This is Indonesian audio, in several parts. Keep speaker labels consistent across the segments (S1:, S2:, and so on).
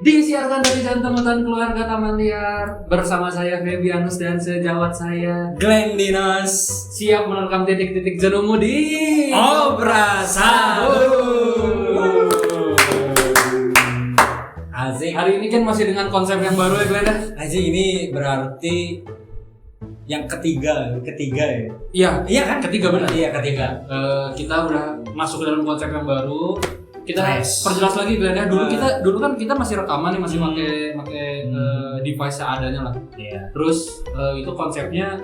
S1: Disiarkan dari jantung-jantung keluarga Taman Liar bersama saya Febianus dan sejawat saya
S2: Glenn Dinos
S1: siap menerkam titik-titik jenuhmu di
S2: Obra Sabu. Asik.
S1: Hari ini kan masih dengan konsep yang baru ya Glenn ya?
S2: Asik, ini berarti yang ketiga ya.
S1: Iya kan ketiga benar.
S2: Iya, ketiga.
S1: Kita udah masuk ke dalam konsep yang baru. Kita
S2: Nice.
S1: perjelas lagi Glenn ya. Dulu kan kita masih rekaman nih, masih pakai device seadanya lah.
S2: Iya.
S1: Terus itu konsepnya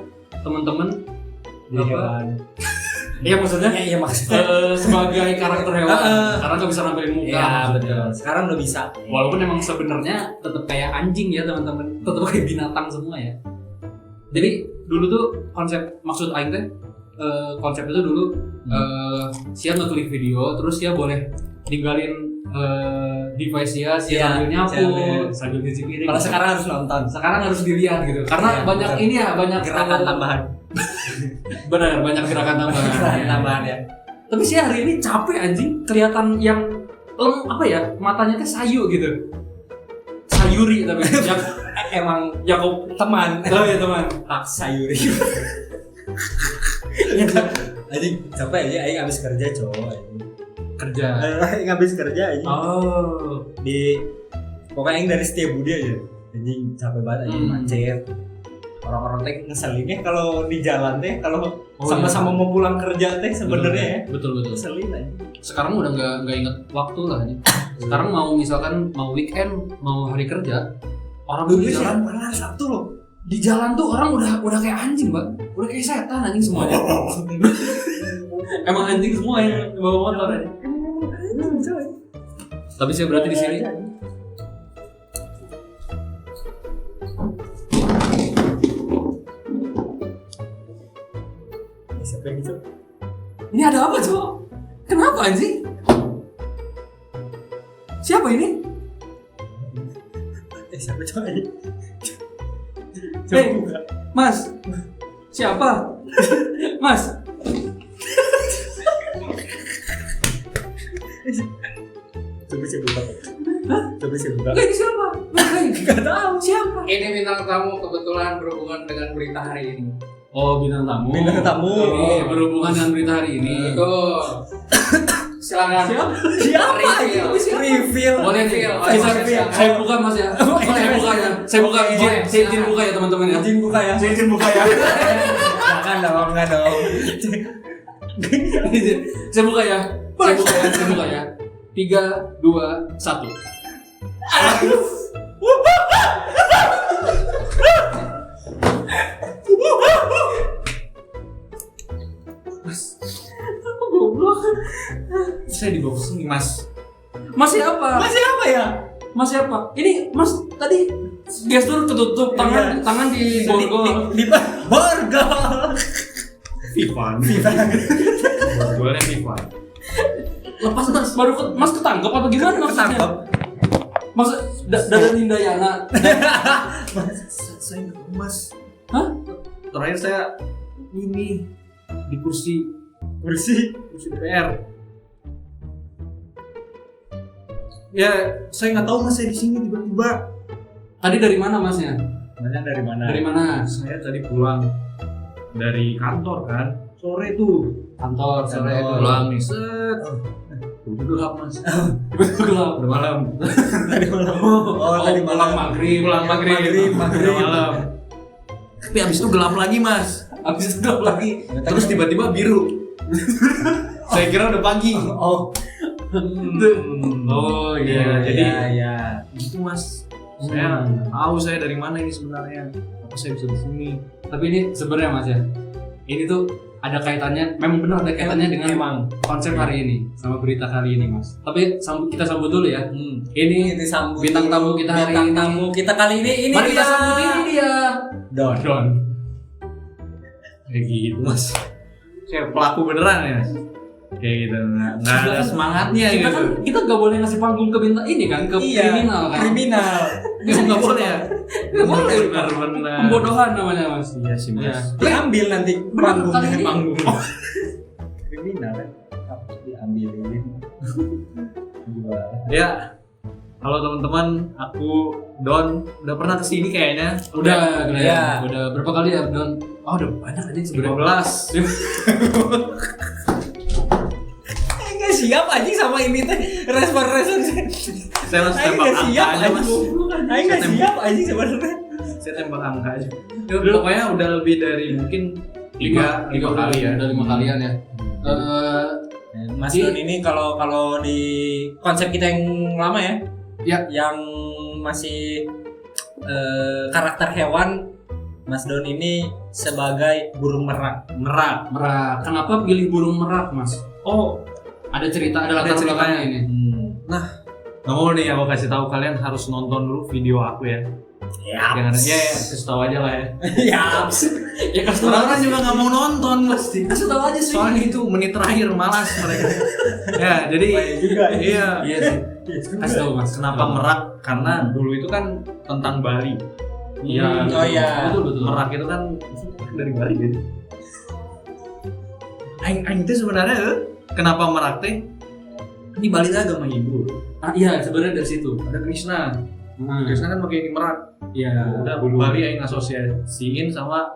S1: teman-teman
S2: Jadi hewan.
S1: Iya maksudnya
S2: Iya maksudnya.
S1: sebagai karakter hewan karena nggak bisa nampilin muka.
S2: Iya
S1: maksudnya.
S2: betul. Sekarang udah bisa.
S1: Walaupun emang sebenarnya tetap kayak anjing ya teman-teman, tetap kayak binatang semua ya. Jadi dulu tuh maksud Aing teh konsep itu dulu Sia ngeklik video, terus Sia boleh ninggalin device Sia sambil nyapu, sambil cuci piring.
S2: Kalau sekarang harus nonton.
S1: Sekarang harus dilihat gitu, karena
S2: Iya,
S1: banyak
S2: betul.
S1: ini ya, banyak
S2: Gerakan tambahan.
S1: Benar, banyak gerakan tambahan.
S2: Gerakan tambahan ya.
S1: Tapi sih hari ini capek anjing, kelihatan yang apa ya, matanya tuh sayu gitu. Sayuri tapi
S2: Emang
S1: Yakob
S2: teman.
S1: oh ya teman.
S2: Pak Sayuri. Anjing capek aja, aing habis kerja cowok.
S1: Kerja.
S2: Aing habis kerja aja.
S1: Oh.
S2: Pokoknya aing dari Setiabudi aja. Anjing capek banget aja macet. Orang-orang teh ngeselinnya kalau di jalan teh kalau sama-sama mau pulang kerja teh sebenarnya ya.
S1: Betul.
S2: Ngeselin aja.
S1: Sekarang udah nggak inget waktu lah nih. Sekarang mau weekend, mau hari kerja, orang
S2: Dulu
S1: di jalan
S2: malah Sabtu loh.
S1: di jalan tuh orang udah kayak anjing, Mbak. Udah kayak setan anjing semuanya. Emang anjing semua yang bawa motor ya. Tapi saya berarti di sini
S2: Siapa yang gitu?
S1: ini ada apa, Cok? Kenapa anjing? Siapa ini?
S2: Siapa coba ini?
S1: Hei, Mas. Siapa? Mas.
S2: Coba saya buka. Coba saya buka.
S1: Ini siapa?
S2: Gak tahu.
S1: Siapa?
S3: Ini bintang tamu kebetulan berhubungan dengan berita hari ini.
S1: Oh, bintang tamu.
S2: Bintang tamu.
S1: Ini berhubungan dengan berita hari ini.
S3: Betul. Silakan.
S2: Siapa?
S3: Reveal.
S2: Reveal.
S1: Boleh nih.
S3: Reveal.
S1: Saya buka Mas ya. Saya buka ya. Saya buka izin buka ya teman-teman ya.
S2: Izin buka ya.
S1: Saya izin buka ya.
S2: Enggak dong.
S1: Saya buka ya. Saya buka ya. 3, 2, 1. Mas, goblok. Saya dibawa kesini, Mas. Mas siapa?
S2: Masih apa ya?
S1: Mas siapa? Ini Mas tadi gestur ketutup tangan di borgol.
S2: Di borgol.
S1: Ivan. Borgolnya Ivan. Lepas Mas, Mas ketangkep apa gimana maksudnya?
S2: Ketangkep.
S1: Mas Dadan Hindayana.
S2: Saya nggak Mas.
S1: Hah? Terakhir saya ini di kursi DPR.
S4: Ya, saya nggak tahu Mas, saya di sini tiba-tiba.
S1: Tadi dari mana Masnya?
S2: Masnya dari mana?
S1: Dari mana?
S4: Saya tadi pulang dari kantor kan, sore tuh.
S1: Kantor sore
S2: Kantor.
S1: pulang nih. Set. Udah gelap Mas. Tiba-tiba gelap.
S4: Udah malam.
S2: Tadi malam.
S1: Tadi pulang maghrib.
S4: Pulang maghrib.
S2: Maghrib.
S4: Udah malam. Tapi abis itu gelap lagi Mas.
S1: Habis itu gelap lagi.
S4: Terus tiba-tiba biru. Saya kira udah pagi.
S2: Oh.
S1: Oh iya.
S4: Jadi
S2: ya.
S4: gitu Mas. Saya nggak tahu saya dari mana ini sebenarnya. Apa saya bisa di sini?
S1: Tapi ini sebenarnya Mas ya. Ini tuh ada kaitannya, memang benar ada kaitannya dengan konsep hari ini sama berita kali ini Mas. Tapi kita sambut dulu ya. Ini
S2: Disambut
S1: bintang tamu kita hari
S2: bintang
S1: ini.
S2: tamu kita kali ini
S1: Mari kita
S2: dia.
S1: sambut ini dia.
S2: Don.
S4: Kayak gitu Mas. Saya pelaku beneran ya. Kayak gitu, nggak ada semangatnya
S1: Kita
S4: gitu.
S1: kan kita nggak boleh ngasih panggung ke bintang ini kan, ke kriminal kan.
S2: Kriminal.
S4: Itu nggak boleh ya.
S1: Nggak boleh.
S4: Benar.
S1: Pembodohan namanya Mas.
S4: Iya sih Mas.
S1: Iya.
S2: Diambil nanti
S1: Benar, kali ini.
S4: Panggung.
S2: kriminal kan. Apa diambilin? Gua.
S4: Ya, Halo teman-teman, aku Don. Udah pernah kesini kayaknya.
S1: Udah,
S2: Ya.
S1: udah berapa kali ya, Don? Oh, udah banyak aja sebenarnya.
S4: 15.
S2: Enggak siap anjing sama ini teh respon.
S4: Saya langsung tembak angka aja mas.
S2: Aing enggak siap anjing sebenarnya.
S4: Saya tembak angka aja. Ya, pokoknya udah lebih dari mungkin 5 kali ya.
S1: Udah 5 kalian ya.
S2: Mas Don ini kalau di konsep kita yang lama ya, yang masih karakter hewan, Mas Don ini sebagai burung merak.
S1: Merak. Kenapa pilih burung merak, Mas?
S4: Oh,
S1: Ada cerita, ada latar belakangnya ini.
S4: nggak mau nih aku kasih tahu, kalian harus nonton dulu video aku ya. Jangan ya, kasih tahu aja lah ya.
S1: Ya kasih tahu
S4: Orang-orang juga nggak mau nonton pasti.
S1: Kasih tahu aja sih.
S4: Soalnya itu menit terakhir malas mereka. Ya, jadi iya.
S1: Iya sih. Kasih tahu, Mas.
S4: Kenapa merak? Karena dulu itu kan tentang Bali.
S1: Iya.
S2: Oh iya.
S1: Betul.
S4: Merak itu kan dari Bali gitu. Aing itu sebenarnya kenapa merak teh? Ini Bali itu agama Hindu.
S1: Iya, sebenarnya dari situ.
S4: Ada Krishna. Krishna kan pakai ini merak.
S1: Iya.
S4: Udah Bali Aing asosiasiin sama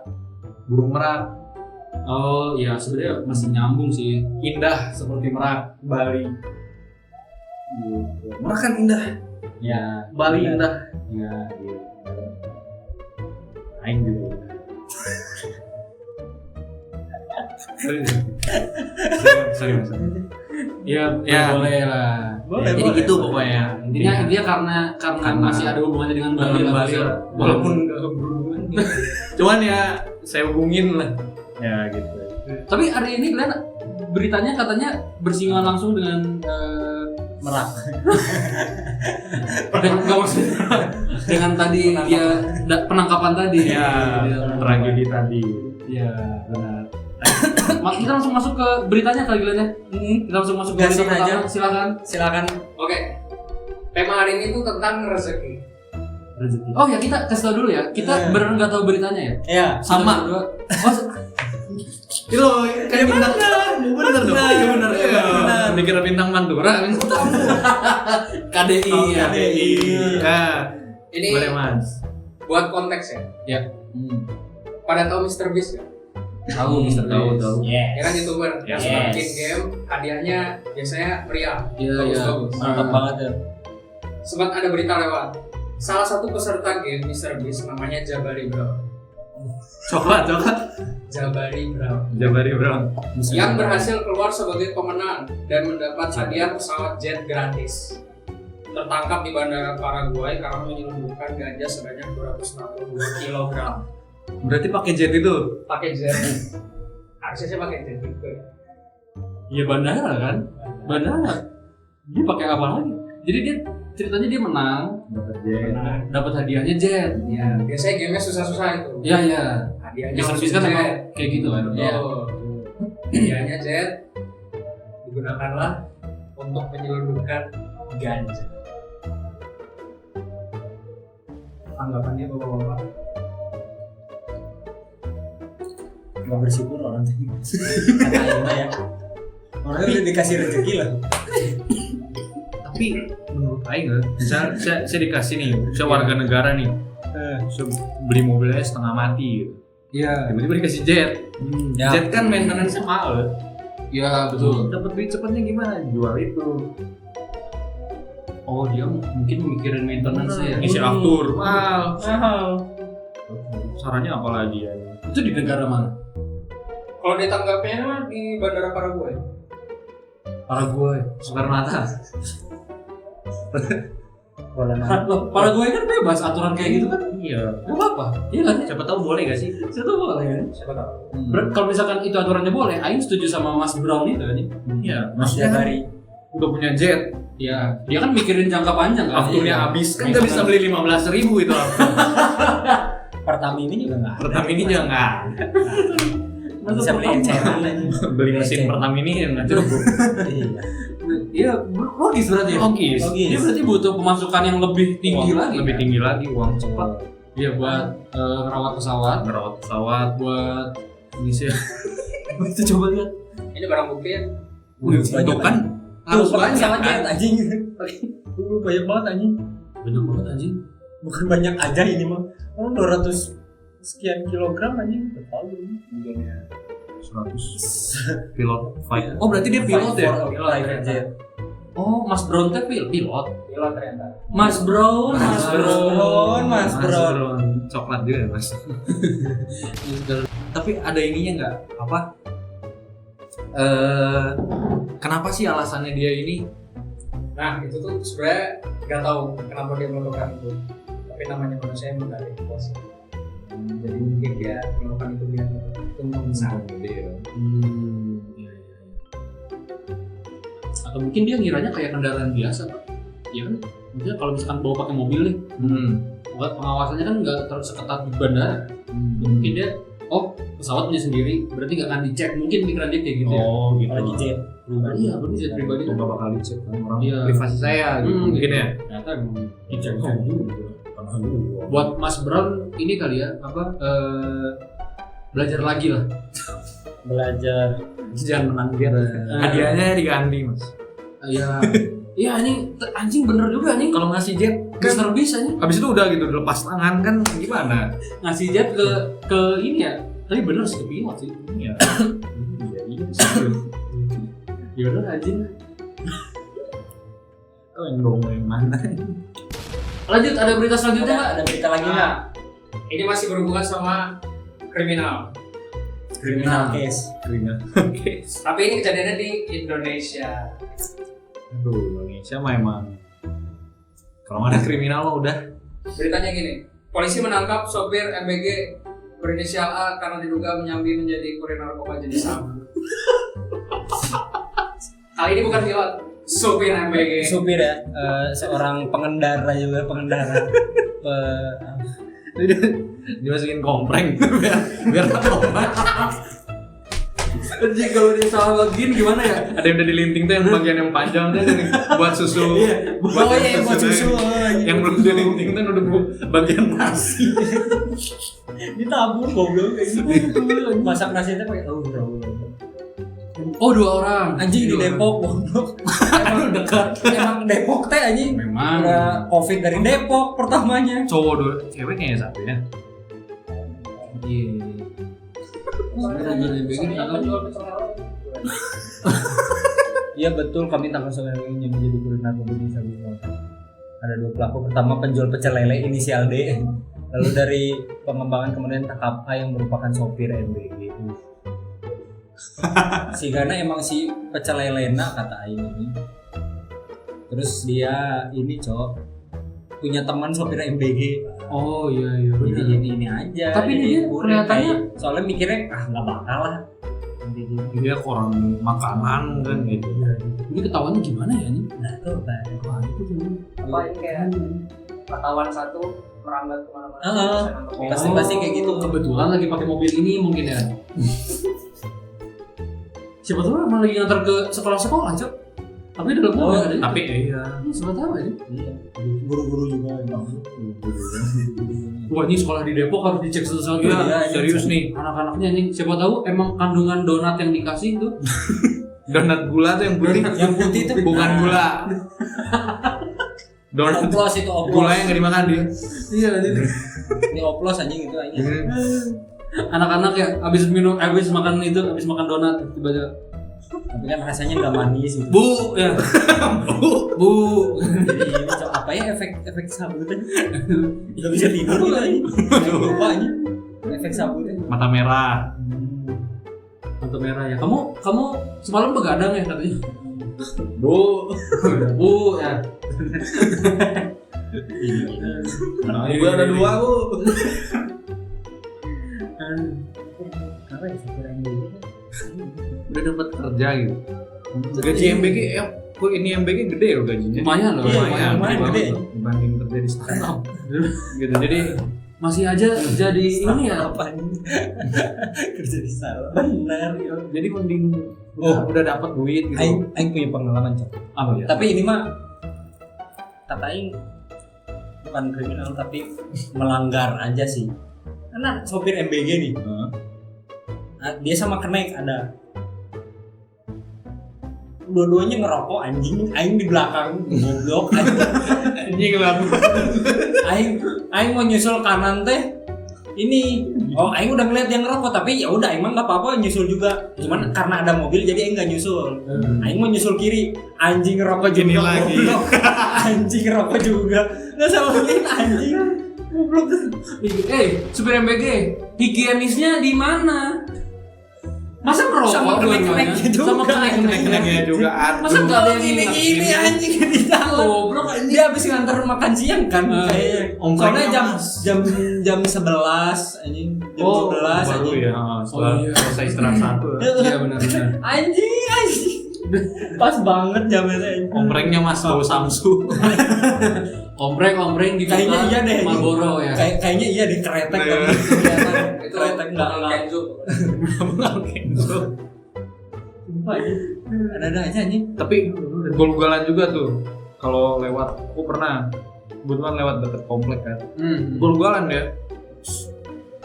S4: burung merak.
S1: Oh, iya, sebenarnya masih nyambung sih.
S4: Indah seperti merak Bali. Merak kan indah.
S1: Ya,
S4: Bali indah.
S1: ya.
S4: Aing juga. Sorry.
S1: Ya,
S4: Ya.
S1: boleh lah.
S2: Boleh,
S4: Jadi
S2: boleh.
S4: gitu pokoknya.
S1: Intinya karena masih ada hubungannya dengan Bali lah.
S4: Bali lah. Walaupun nggak berhubungan. Cuman ya saya hubungin lah. Ya gitu.
S1: Tapi hari ini kalian beritanya katanya bersinggungan langsung dengan
S2: Merak.
S1: nggak maksudnya dengan tadi dia penangkapan tadi.
S4: Ya, tragedi tadi.
S1: Iya, benar. Kita langsung masuk ke beritanya kali ya. Kita langsung masuk ke
S2: Gasin
S1: berita
S2: aja.
S1: pertama. Silakan.
S3: Oke. Tema hari ini tuh tentang rezeki.
S1: Rezeki. Oh ya, kita kasih tau dulu ya. Kita beneran nggak tahu beritanya ya.
S2: Iya.
S1: Sama. Oh,
S4: Itu kayak bintang. Bener dong. Iya bener. Dikira bintang Mandura.
S1: KDI ya.
S2: KDI.
S4: Ya.
S3: Ini
S4: Boleh Mas.
S3: buat konteks ya.
S1: Ya.
S3: Pada tahu Mr. Beast ya?
S1: Tahu Mister
S4: Tahu.
S3: Ya kan YouTuber.
S4: Ya,
S3: Yang suka bikin game, hadiahnya biasanya meriah.
S1: Iya, iya.
S3: Bagus.
S2: Mantap banget ya.
S3: Sempat ada berita lewat. Salah satu peserta game Mr. Beast namanya Jabari Brown.
S4: Coklat.
S3: Jabari Brown.
S4: Jabari Brown.
S3: Yang berhasil keluar sebagai pemenang dan mendapat hadiah pesawat jet gratis. Tertangkap di Bandara Paraguay karena menyelundupkan ganja sebanyak 262 kg.
S4: Berarti pakai jet itu.
S3: Pakai jet. Harusnya saya pakai jet juga.
S1: Iya, bandara kan? Bandara. Dia pakai apa lagi? Jadi dia ceritanya dia menang, dapat hadiahnya jet.
S3: Ya, biasanya gamenya susah-susah itu.
S1: Iya, iya.
S3: Hadiahnya
S1: Mr.
S3: langsung
S1: Beast kan
S3: jet.
S1: emang kayak gitu kan.
S3: Iya. Hadiahnya jet digunakanlah untuk menyelundupkan ganja. Anggapannya bapak-bapak.
S2: Gak bersyukur orang tuh. Kata Ima ya. Orangnya udah dikasih rezeki lah.
S4: Tapi menurut Aing misal saya dikasih nih, saya warga negara nih, saya beli mobilnya setengah mati gitu.
S1: Iya.
S4: Tiba-tiba dikasih jet.
S2: Ya.
S4: Jet kan maintenance-nya mahal.
S1: Iya, betul.
S4: Dapat duit cepatnya gimana? Jual itu.
S1: Oh, dia mungkin mikirin maintenance ya.
S4: Isi aftur mahal. Sarannya apa lagi ya?
S1: Itu di negara mana?
S3: Kalau ditanggapnya di Bandara Paraguay.
S1: Paraguay.
S4: Soekarno-Hatta.
S1: Paraguay kan bebas aturan kayak gitu kan?
S4: Iya.
S1: Gak apa-apa. Iya kan?
S4: Siapa tahu boleh gak sih?
S1: Saya tuh boleh kan?
S3: Siapa tahu.
S1: Kalau misalkan itu aturannya boleh, Aing setuju sama Mas Brown itu kan?
S4: Iya.
S2: Mas
S4: Maksudnya kan
S2: Jabari.
S4: udah punya jet,
S1: Iya. Dia kan mikirin jangka panjang kan?
S4: afturnya
S1: Iya.
S4: habis kan nggak bisa beli 15.000 itu aftur.
S2: Pertamina juga nggak.
S4: Pertamini juga nggak.
S2: Bisa beli cairan aja.
S4: Beli mesin Pertamini yang nggak cukup.
S1: Iya, logis berarti.
S4: Logis.
S1: Dia berarti butuh pemasukan yang lebih tinggi lagi.
S4: Lebih
S1: kan?
S4: tinggi lagi uang cepat.
S1: Iya, buat ngerawat pesawat,
S4: Ngerawat pesawat.
S1: buat
S4: Bisa.
S1: itu coba lihat.
S3: Ini barang bukti ya.
S4: Itu kan
S1: harus
S2: pakai
S1: banyak
S2: pesawat
S1: kan?
S2: jet anjing. Banyak banget anjing.
S1: Banyak banget anjing.
S2: Bukan banyak aja ini mah. Orang 200 sekian kilogram anjing. Terlalu.
S4: Bukannya 100 pilot fight.
S1: Oh berarti dia pilot ya?
S2: Private jet.
S1: Oh Mas Brown teh pilot.
S3: Pilot ternyata.
S1: Mas Brown.
S2: Mas Bro.
S4: Coklat juga ya mas. Tapi ada ininya nggak apa? Kenapa sih alasannya dia ini?
S3: Nah itu tuh sebenarnya nggak tahu kenapa dia melakukan itu. Tapi namanya manusia yang nggak ada yang puas. Jadi mungkin dia melakukan itu biar tumbuh besar.
S1: Atau mungkin dia ngiranya kayak kendaraan biasa, Pak. Iya kan? Maksudnya kalau misalkan bawa pakai mobil nih, pengawasannya kan nggak terlalu seketat di bandara. Mungkin dia, pesawat punya sendiri, berarti nggak akan dicek. Mungkin pikiran dia kayak gitu.
S4: Oh gitu.
S2: Apalagi jet.
S1: Iya, berarti jet pribadi tuh
S4: Nggak bakal dicek kan orang
S1: Iya.
S4: privasi saya gitu. Mungkin
S1: gitu.
S4: ya.
S1: Ternyata emang dicek
S4: Oh,
S1: juga.
S4: gitu.
S1: Buat Mas Brown ini kali ya, belajar lagi lah.
S2: Belajar.
S1: Jangan menang dia.
S4: Hadiahnya diganti mas.
S1: Iya. Iya anjing bener juga nih.
S4: Kalau ngasih jet
S1: Mister Beast anjing.
S4: habis itu udah gitu lepas tangan kan gimana?
S1: Ngasih jet ke ini ya. Tapi bener sih ke pilot sih.
S4: Iya. Iya.
S1: Ya bener anjing.
S4: Kau yang dong yang mana?
S1: Lanjut, ada berita selanjutnya nggak?
S2: Ada berita lagi nggak?
S3: Ini masih berhubungan sama kriminal.
S2: Criminal case.
S4: Kriminal. Oke.
S3: Tapi ini kejadiannya di Indonesia.
S4: Aduh, Indonesia mah emang kalau ada kriminal mah udah.
S3: Beritanya gini, polisi menangkap sopir MBG berinisial A karena diduga menyambi menjadi kurir narkoba jenis sabu. Kali ini bukan pilot, sopir MBG.
S2: Supir ya, seorang pengendara juga
S4: Dimasukin kompreng biar tobat.
S1: Anjing kalau dia salah bagian gimana ya?
S4: Ada yang udah dilinting tuh yang bagian yang panjang tuh yang buat susu.
S2: Oh iya, buat susu.
S4: Yang belum dilinting tuh udah bagian nasi.
S2: Ditabur goblok kayak gitu. Masak nasi itu pakai tahu bro.
S1: Oh 2 orang.
S2: Anjing di Depok goblok. Emang dekat. Emang Depok teh anjing.
S1: Memang.
S2: Udah Covid dari Depok pertamanya.
S4: Cowok dulu, cewek kayaknya satu ya.
S1: Iya.
S2: Iya betul, kami tangkap seorang yang menjadi kurir narkoba di Sabu. Ada 2 pelaku. Pertama penjual pecel lele inisial D. Lalu dari pengembangan kemudian tangkap A yang merupakan sopir MBG. Karena emang si pecel lelena kata Aing ini. Terus dia ini punya teman sopir MBG.
S1: Oh iya.
S2: Ini aja.
S1: Tapi
S2: jadi
S1: dia
S2: kurir
S1: kelihatannya
S2: kayak- soalnya mikirnya nggak bakal lah.
S4: Dia orang makanan kan gitu.
S1: ini ketahuannya gimana ya nih?
S2: Nah tuh Pak.
S1: Wah itu tuh.
S3: Apa ini kayak wartawan satu merambat kemana-mana.
S2: Ah,
S3: Bisa nangkep.
S2: pasti kayak gitu.
S1: Kebetulan lagi pakai mobil ini mungkin ya. Siapa tahu emang lagi ngantar ke sekolah-sekolah, Cok. Tapi dalam mobil ada.
S4: Tapi iya.
S1: Siapa tahu aja.
S2: Guru-guru juga emang.
S1: Wah ini sekolah di Depok harus dicek satu-satu
S4: Iya,
S1: ya.
S4: serius nih.
S1: Anak-anaknya anjing. Siapa tahu emang kandungan donat yang dikasih itu
S4: Donat gula tuh yang putih.
S2: Yang putih itu
S4: Bukan gula. Donat
S2: oplos itu oplos.
S4: gulanya nggak dimakan dia.
S1: iya anjing.
S2: Ini oplos anjing itu anjing.
S1: Anak-anak ya habis makan donat tiba-tiba
S2: Tapi kan rasanya nggak manis gitu.
S1: Bu ya. Bu.
S2: Jadi ini apa ya efek sabutnya? Nggak bisa tidur gitu anjing. Lupa anjing. Efek sabutnya.
S4: Mata merah.
S1: Mata merah ya. Kamu semalam begadang ya katanya.
S4: Bu.
S1: Bu ya.
S4: Gua ada 2 bu.
S2: Apa ya sopir MBG?
S4: Udah dapat kerja gitu. Gaji MBG kok ini MBG gede loh gajinya.
S1: Lumayan loh.
S2: Iya, lumayan gede.
S4: Dibanding kerja di startup. Gitu. Jadi
S1: Masih aja jadi ini ya.
S2: Apa nih? Kerja di sana. Benar yo.
S4: jadi mending udah dapat duit gitu.
S2: Aing punya pengalaman Cok.
S4: Apa ya?
S2: Tapi ini mah kata Aing bukan kriminal tapi melanggar aja sih. Karena sopir MBG nih, dia sama kenek ada. dua-duanya ngerokok anjing. Aing di belakang goblok
S4: Anjing lah.
S2: Aing mau nyusul kanan teh. Ini aing udah ngeliat yang ngerokok tapi ya udah aing mah enggak apa-apa nyusul juga. Cuman karena ada mobil jadi aing enggak nyusul. Aing mau nyusul kiri, anjing ngerokok
S4: Gini
S2: juga.
S4: lagi.
S2: Goblok. Anjing ngerokok juga. Enggak salahin anjing. Goblok.
S1: Supir MBG, higienisnya di mana? Masa merokok
S2: Sama kenek-keneknya juga.
S1: Sama kenek-keneknya
S4: juga.
S1: Masa nggak ada yang
S2: Ini anjing di dalam.
S1: Goblok anjing.
S2: Dia habis nganter makan siang kan kayaknya. Soalnya jam 11 anjing. Jam 11
S4: baru
S2: anjing.
S4: ya. Setelah selesai istirahat 1.
S1: Iya benar.
S2: Anjing. Pas banget jamnya anjing.
S4: Omprengnya Mas bau Samsu.
S1: Ompreng di
S2: Kayaknya iya deh.
S1: Marlboro ya.
S2: Kayaknya iya deh kretek kan.
S3: Itu
S2: Kretek enggak.
S3: Kenzo.
S2: Sumpah ini. Ada aja anjing.
S4: Tapi gol-golan juga tuh. Kalau lewat, aku pernah kebetulan lewat dekat komplek kan. Gol-golan ya.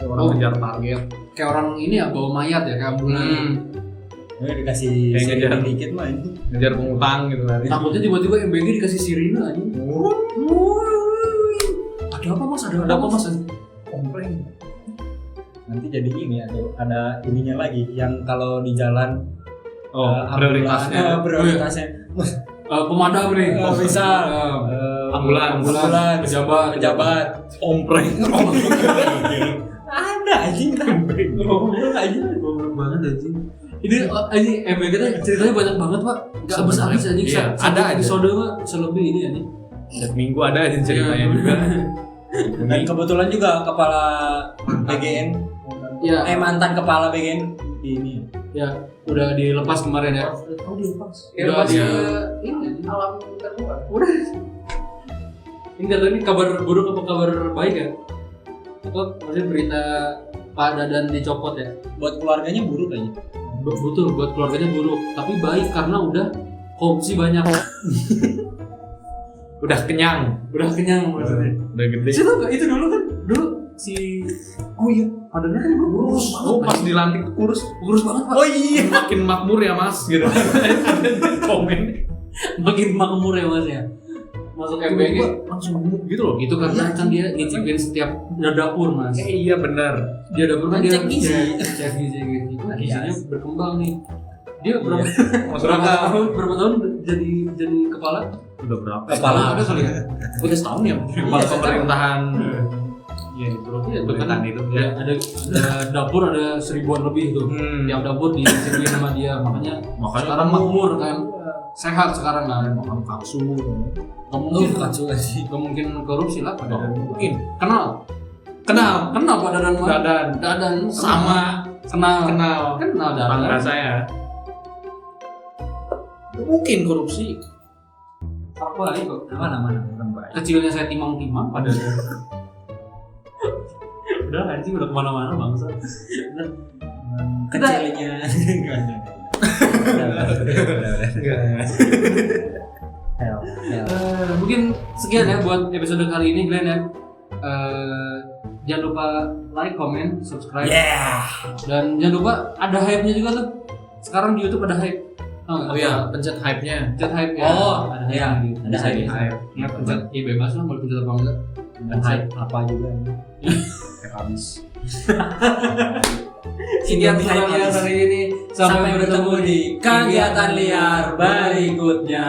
S4: Orang ngejar target.
S1: Kayak orang ini ya bawa mayat ya kayak ambulan.
S2: Ya dikasih
S4: Kayak ngejar.
S2: dikit mah anjing.
S4: Ngejar pengutang gitu kan.
S1: Takutnya tiba-tiba MBG dikasih sirine anjing. Ada apa Mas? Ada apa Mas?
S4: Kompleng.
S2: Nanti jadi ini ada ininya lagi yang kalau di jalan
S4: Prioritasnya.
S2: prioritasnya.
S1: Pemadam nih.
S2: Misal
S4: Ambulans.
S2: pejabat.
S4: Ompreng.
S2: Ada anjing goblok anjing.
S1: Goblok banget anjing. Ini MBG tuh ceritanya banyak banget Pak. Enggak habis-habis anjing.
S4: Iya, ada aja.
S1: Episode mah selebih ini anjing.
S4: Setiap minggu ada aja ceritanya juga.
S2: Dan kebetulan juga kepala BGN
S1: Iya.
S2: mantan kepala BGN ini.
S1: Ya, udah dilepas kemarin ya.
S3: Oh dilepas.
S1: Udah
S3: Dia
S1: dia ini
S3: alam terluar.
S1: udah. Ini nggak tahu ini kabar buruk apa kabar baik ya? Atau maksudnya berita Pak Dadan dicopot ya?
S2: Buat keluarganya buruk aja.
S1: Betul, buat keluarganya buruk. Tapi baik karena udah korupsi banyak.
S4: Udah kenyang.
S1: Udah kenyang maksudnya.
S4: Udah gede.
S1: Siapa nggak itu dulu kan? Dulu si Pak Dadan kan kurus.
S4: Oh, pas dilantik kurus
S1: Kurus banget Pak.
S2: Oh iya.
S4: makin makmur ya Mas gitu. Komen.
S1: Makin makmur ya Mas ya. Masuk MBG
S4: langsung gemuk gitu loh.
S1: itu karena kan dia nyicipin setiap dapur Mas.
S4: Iya benar.
S1: Dia dapur kan dia
S2: Cek gizi.
S1: cek gizi. Nah, gizinya berkembang nih. Dia berapa
S4: Berapa
S1: tahun jadi kepala?
S4: udah berapa?
S2: Kepala.
S1: Ada kali ya? Udah setahun ya?
S4: Kepala pemerintahan. Iya itu loh.
S1: Iya,
S4: Pemerintahan itu
S1: Ya,
S4: ya.
S1: ada dapur ada 1000-an lebih tuh. Tiap dapur dicipin sama dia, makanya sekarang makmur kan, sehat sekarang kan.
S4: makan bakso.
S1: Gak mungkin
S2: kacau sih.
S1: gak mungkin korupsi lah Pak Dadan.
S4: Mungkin.
S1: Kenal Pak Dadan Pak. Dadan
S4: Sama.
S1: kenal
S4: Kenal
S1: Dadan.
S4: Bangga saya.
S1: Mungkin korupsi. Apa ini kok?
S2: Mana
S1: Kecilnya saya timang-timang pada udah anjing udah kemana-mana bangsa.
S2: kecilnya.
S1: Mungkin sekian ya buat episode kali ini Glenn ya. Jangan lupa like, comment, subscribe. Dan jangan lupa ada hype-nya juga tuh. Sekarang di YouTube ada hype.
S4: Oh iya, pencet hype-nya.
S1: Pencet hype ya.
S2: Oh,
S1: ada
S2: iya.
S1: hype.
S2: Ada hype.
S1: Ya pencet ya bebas lah mau pencet apa enggak.
S2: Dan hype apa juga ini.
S4: Habis.
S1: Sekian pertanyaan hari ini. Sampai bertemu di kegiatan liar berikutnya.